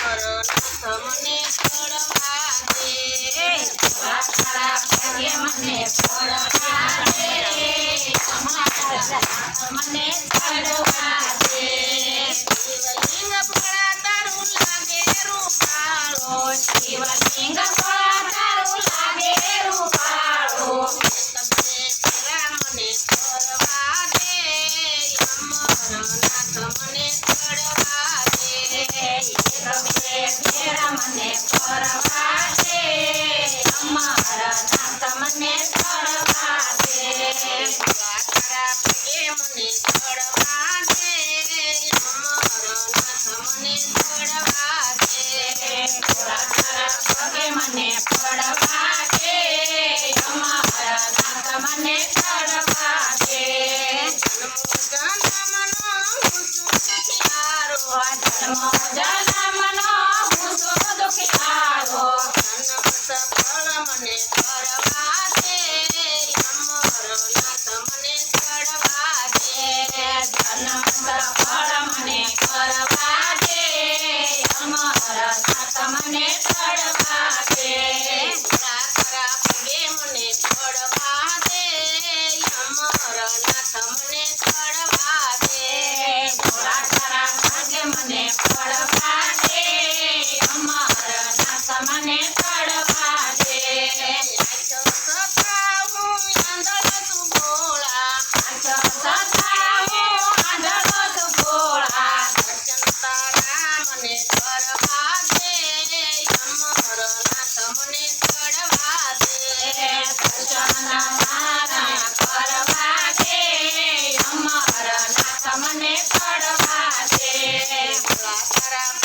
મને પડવા દે તારા ભાગે મને પડવા દે મને પડવા દે શિવલિંગ ભળા તારું લાગે રૂપાળો શિવલિંગ ભળા તારું લાગે રૂપાળો તમને તેરા મને પડવા દે અમરનાથ મને પડવા દે તમે તેરા મને પડવા દે અમરનાથ મને પડવા દે તારા ભાગે મને પડવા દે અમરનાથ મને પડવા દે તારા ભાગે મને પડવા દે અમરનાથ મને પડવા દે જન્મ જન્મનો હું છું દુખિયારો ફળ મને પડવા દે અમરનાથ મને પડવા દે જન્મ ફળ મને પડવા દે અમરનાથ મને પડવા દે તારા ભાગે મને પડવા દે અમરનાથ મને પડવા દે તારા ભાગે મને પડવા દે અમરનાથ મને પડવા દે સતાવું આંધળો તું ભોળા સતાવું આંધળો તું ભોળા દર્શન તારા મને કરવા દે અમરનાથ મને પડવા દે દર્શન મારા કરવા દે અમરનાથ મને પડવા દે તારા